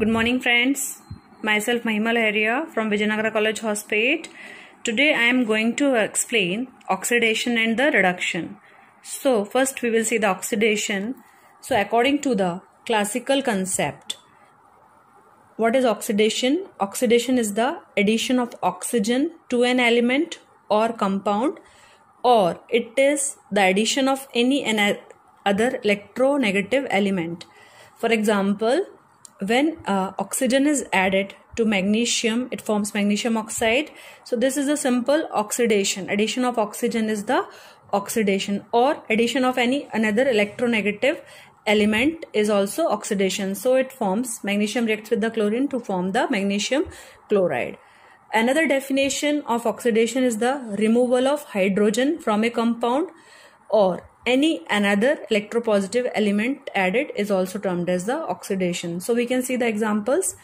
Good morning friends, myself Mahima Laharia from Vijayanagara College Hospate. Today I am going to explain oxidation and the reduction. So first we will see the oxidation. So according to the classical concept, what is oxidation? Oxidation is the addition of oxygen to an element or compound, or it is the addition of any other electronegative element. For example, when oxygen is added to magnesium, it forms magnesium oxide. So this is a simple oxidation. Addition of oxygen is the oxidation, or addition of any another electronegative element is also oxidation. So it forms, magnesium reacts with the chlorine to form the magnesium chloride. Another definition of oxidation is the removal of hydrogen from a compound, or any another electropositive element added is also termed as the oxidation. So we can see the examples.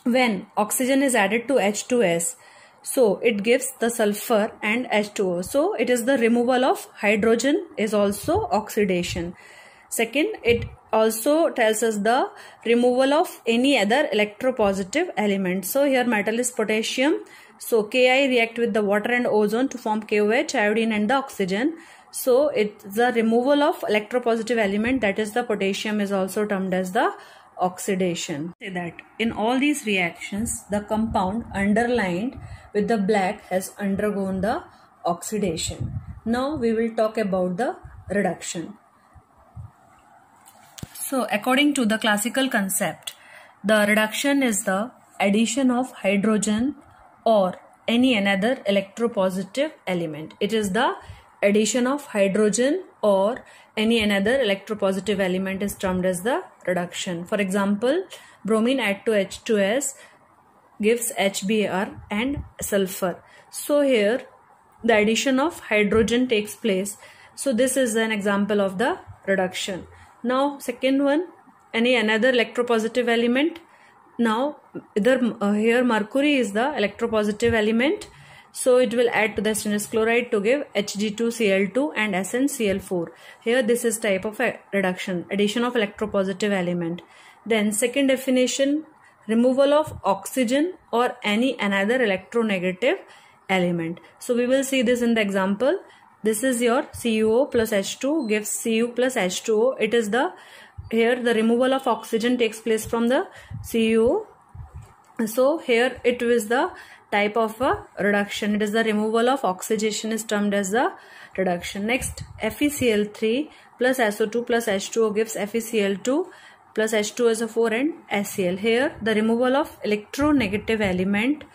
When oxygen is added to H2S, so it gives the sulfur and H2O. So it is the removal of hydrogen is also oxidation. Second, it also tells us the removal of any other electropositive element. So here metal is potassium. So Ki react with the water and ozone to form KOH, iodine and the oxygen. So it's the removal of electropositive element, that is the potassium, is also termed as the oxidation. Say that in all these reactions, the compound underlined with the black has undergone the oxidation. Now we will talk about the reduction. So according to the classical concept, the reduction is the addition of hydrogen or any another electropositive element. It is the addition of hydrogen or any another electropositive element is termed as the reduction. For example, bromine add to H2S gives HBr and sulfur. So here the addition of hydrogen takes place. So this is an example of the reduction. Now second one, any another electropositive element. Now here mercury is the electropositive element. So it will add to the stainless chloride to give Hg2Cl2 and SnCl4. Here this is type of a reduction, addition of electropositive element. Then second definition, removal of oxygen or any another electronegative element. So we will see this in the example. This is your CuO plus H2 gives Cu plus H2O. It is the, here the removal of oxygen takes place from the CuO. So here it is the type of a reduction. It is the removal of oxidation is termed as the reduction. Next, FeCl3 plus SO2 plus H2O gives FeCl2 plus H2SO4 and HCl. Here the removal of electronegative element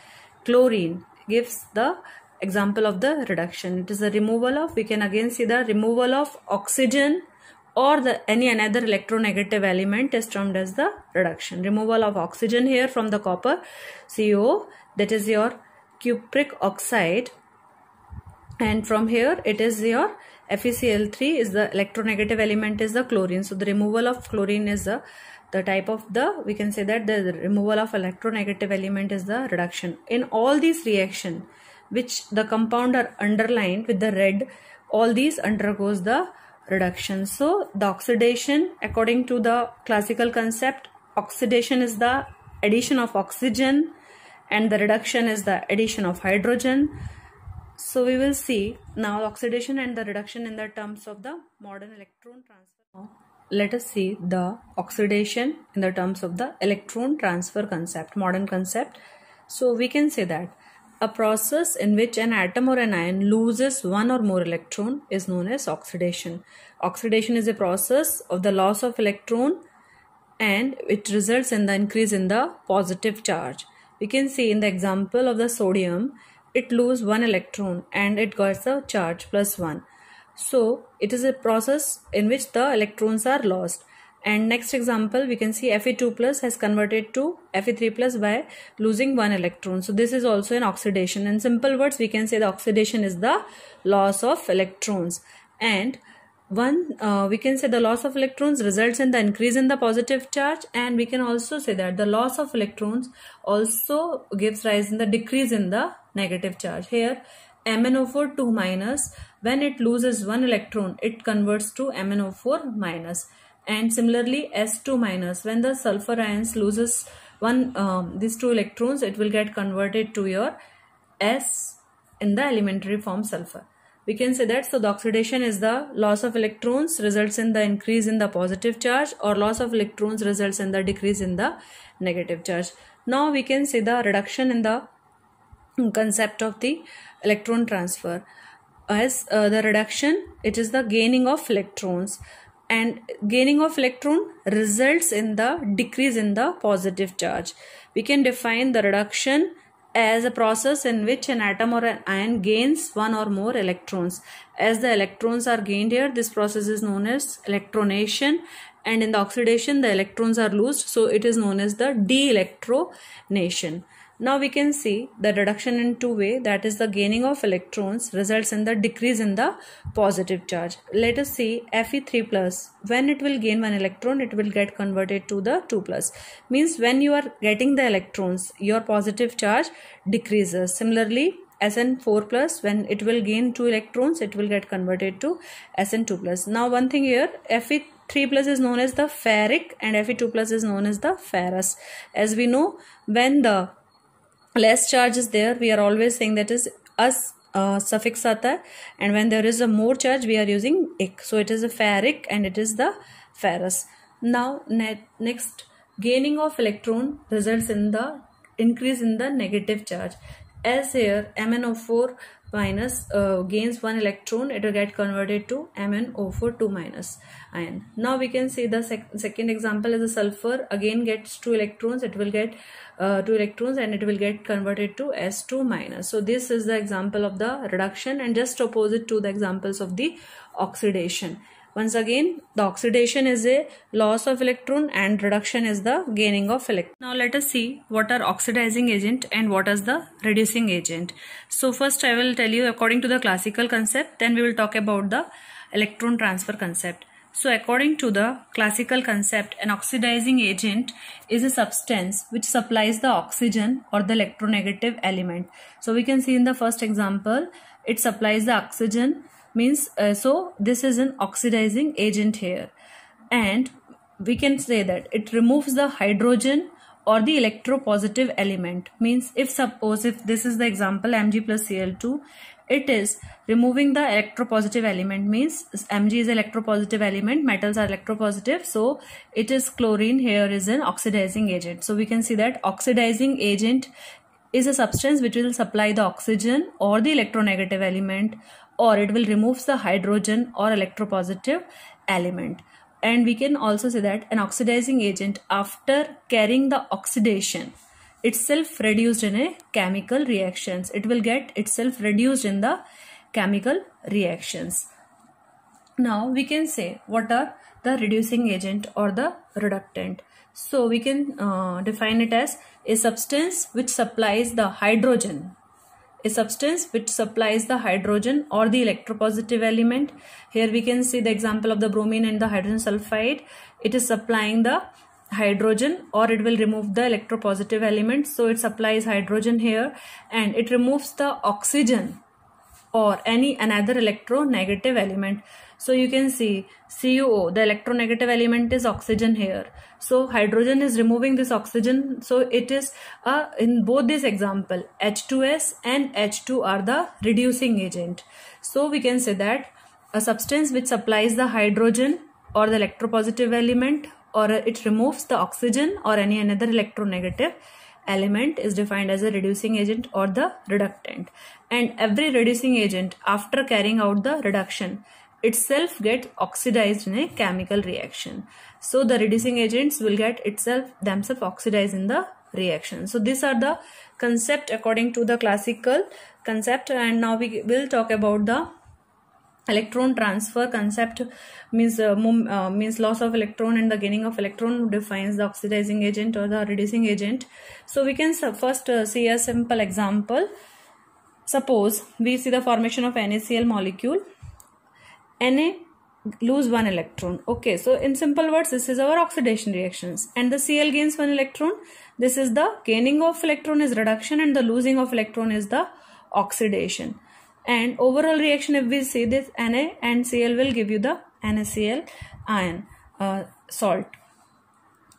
chlorine gives the example of the reduction. It is the removal of, we can again see the removal of oxygen or any another electronegative element is termed as the reduction. Removal of oxygen here from the copper CO, that is your cupric oxide, and from here it is your FeCl3 is the electronegative element is the chlorine. So the removal of chlorine is the type of the, we can say that the removal of electronegative element is the reduction. In all these reactions which the compound are underlined with the red, all these undergoes the reduction. So the oxidation, according to the classical concept, oxidation is the addition of oxygen and the reduction is the addition of hydrogen. So we will see now oxidation and the reduction in the terms of the modern electron transfer. Now let us see the oxidation in the terms of the electron transfer concept, modern concept. So we can say that a process in which an atom or an ion loses one or more electron is known as oxidation. Oxidation is a process of the loss of electron and it results in the increase in the positive charge. We can see in the example of the sodium, it loses one electron and it gets the charge +1. So it is a process in which the electrons are lost. And next example, we can see Fe2 plus has converted to Fe3 plus by losing one electron. So this is also an oxidation. In simple words, we can say the oxidation is the loss of electrons. And we can say the loss of electrons results in the increase in the positive charge, and we can also say that the loss of electrons also gives rise in the decrease in the negative charge. Here MnO4 2 minus, when it loses one electron, it converts to MnO4 minus. And similarly S2 minus, when the sulfur ions loses these 2 electrons, it will get converted to your S in the elementary form sulfur. We can say that, so the oxidation is the loss of electrons results in the increase in the positive charge, or loss of electrons results in the decrease in the negative charge. Now we can see the reduction in the concept of the electron transfer. As the reduction, it is the gaining of electrons, and gaining of electron results in the decrease in the positive charge. We can define the reduction as a process in which an atom or an ion gains one or more electrons. As the electrons are gained here, this process is known as electronation, and in the oxidation the electrons are lost, so it is known as the de-electronation. Now we can see the reduction in two ways, that is the gaining of electrons results in the decrease in the positive charge. Let us see Fe3 plus. When it will gain one electron, it will get converted to the 2 plus. Means when you are getting the electrons, your positive charge decreases. Similarly, Sn4 plus, when it will gain 2 electrons, it will get converted to Sn2 plus. Now one thing here, Fe3 plus is known as the ferric and Fe2 plus is known as the ferrous. As we know, when the less charge is there, we are always saying that is as suffix aata hai, and when there is a more charge we are using ik. So it is a ferric and it is the ferrous. Now next, gaining of electron results in the increase in the negative charge. As here MnO4 minus gains 1 electron, it will get converted to MnO4 2 minus ion. Now we can see the second example is the sulfur, again gets 2 electrons, it will get 2 electrons and it will get converted to S2 minus. So this is the example of the reduction, and just opposite to the examples of the oxidation. Once again, the oxidation is a loss of electron and reduction is the gaining of electron. Now let us see what are oxidizing agent and what is the reducing agent. So first I will tell you according to the classical concept, then we will talk about the electron transfer concept. So according to the classical concept, an oxidizing agent is a substance which supplies the oxygen or the electronegative element. So we can see in the first example, it supplies the oxygen, means so this is an oxidizing agent here, and we can say that it removes the hydrogen or the electropositive element. Means if this is the example Mg plus Cl2, it is removing the electropositive element, means Mg is electropositive element, metals are electropositive, so it is chlorine here is an oxidizing agent. So we can see that oxidizing agent is a substance which will supply the oxygen or the electronegative element, or it will remove the hydrogen or electropositive element. And we can also say that an oxidizing agent, after carrying the oxidation, itself reduced in a chemical reactions. It will get itself reduced in the chemical reactions. Now we can say what are the reducing agent or the reductant. So we can define it as a substance which supplies the hydrogen. A substance which supplies the hydrogen or the electropositive element. Here we can see the example of the bromine and the hydrogen sulfide. It is supplying the hydrogen or it will remove the electropositive element. So it supplies hydrogen here and it removes the oxygen or any another electronegative element. So you can see CuO, the electronegative element is oxygen here. So hydrogen is removing this oxygen. So it is in both this example, H2S and H2 are the reducing agent. So we can say that a substance which supplies the hydrogen or the electropositive element, or it removes the oxygen or any another electronegative element, is defined as a reducing agent or the reductant. And every reducing agent, after carrying out the reduction, itself get oxidized in a chemical reaction. So the reducing agents will get themselves oxidized in the reaction. So these are the concept according to the classical concept. And now we will talk about the electron transfer concept. Means loss of electron and the gaining of electron defines the oxidizing agent or the reducing agent. So we can first see a simple example. Suppose we see the formation of NaCl molecule. Na lose 1 electron. Okay, so in simple words, this is our oxidation reactions, and the Cl gains 1 electron. This is the gaining of electron is reduction and the losing of electron is the oxidation. And overall reaction, if we see this, Na and Cl will give you the NaCl ion. salt,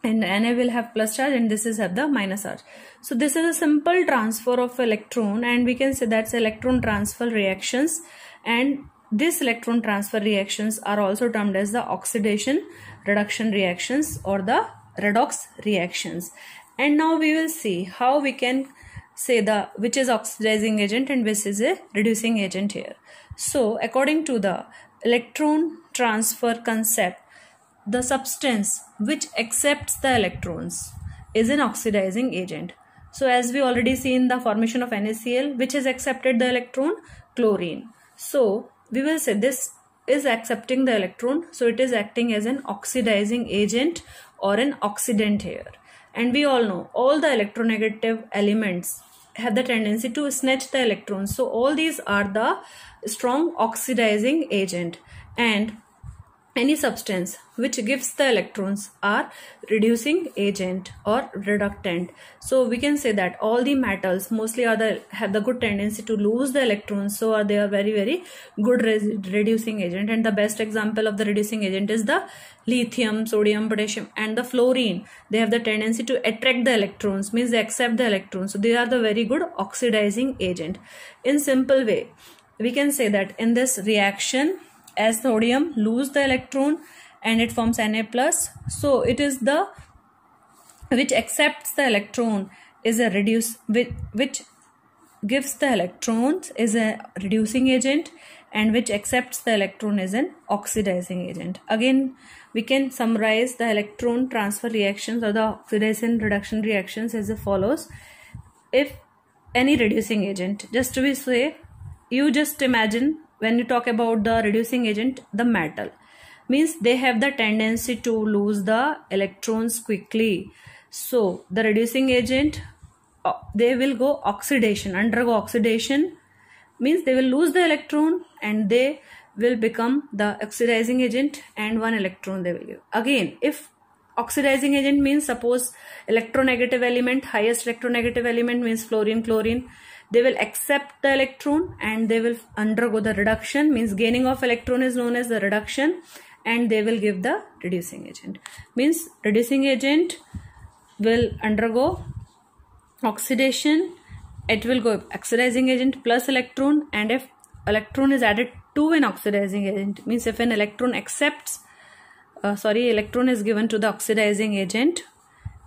and Na will have plus charge and this is have the minus charge. So this is a simple transfer of electron, and we can say that's electron transfer reactions, and this electron transfer reactions are also termed as the oxidation reduction reactions or the redox reactions. And now we will see how we can say the which is oxidizing agent and which is a reducing agent here. So according to the electron transfer concept, the substance which accepts the electrons is an oxidizing agent. So as we already see in the formation of NaCl, which has accepted the electron, chlorine. So we will say this is accepting the electron, so it is acting as an oxidizing agent or an oxidant here. And we all know all the electronegative elements have the tendency to snatch the electrons. So all these are the strong oxidizing agent, and any substance which gives the electrons are reducing agent or reductant. So we can say that all the metals mostly have the good tendency to lose the electrons, so they are very good reducing agent. And the best example of the reducing agent is the lithium, sodium, potassium and the fluorine. They have the tendency to attract the electrons, means they accept the electrons, so they are the very good oxidizing agent. In simple way, we can say that in this reaction, as sodium lose the electron and it forms Na plus, so it is the which accepts the electron is a which gives the electrons is a reducing agent, and which accepts the electron is an oxidizing agent. Again, we can summarize the electron transfer reactions or the oxidation reduction reactions as follows. If any reducing agent, just to be say, you just imagine when you talk about the reducing agent, the metal, means they have the tendency to lose the electrons quickly. So the reducing agent, they will go oxidation, undergo oxidation, means they will lose the electron and they will become the oxidizing agent, and one electron they will give. Again, if oxidizing agent means suppose electronegative element, highest electronegative element means fluorine, chlorine, they will accept the electron and they will undergo the reduction, means gaining of electron is known as the reduction, and they will give the reducing agent. Means reducing agent will undergo oxidation, it will go oxidizing agent plus electron, and if electron is added to an oxidizing agent, means if an electron accepts electron is given to the oxidizing agent,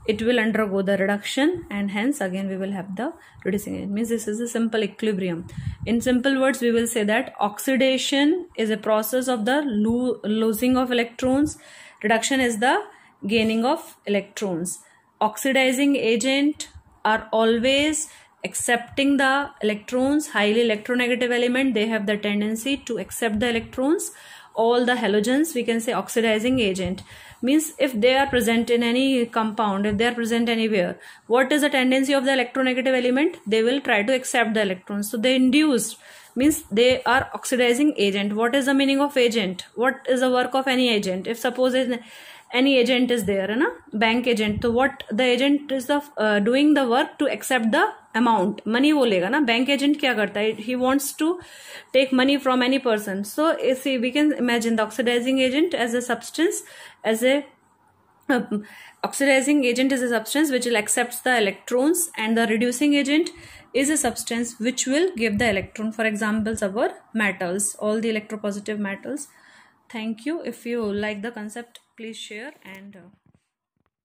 it will undergo the reduction, and hence again we will have the reducing agent. Means this is a simple equilibrium. In simple words, we will say that oxidation is a process of the losing of electrons, reduction is the gaining of electrons. Oxidizing agent are always accepting the electrons. Highly electronegative element, they have the tendency to accept the electrons. All the halogens, we can say oxidizing agent, means if they are present in any compound, if they are present anywhere, what is the tendency of the electronegative element? They will try to accept the electrons. So they induce, means they are oxidizing agent. What is the meaning of agent? What is the work of any agent? If suppose any agent is there, na bank agent, so what the agent is the doing the work to accept the amount, money वो लेगा ना. Bank agent क्या करता है? He wants to take money from any person. So see, we can imagine the oxidizing agent as a substance, as a oxidizing agent is a substance which will accept the electrons, and the reducing agent is a substance which will give the electron. For examples, our metals, all the electropositive metals. Thank you. If you like the concept, please share and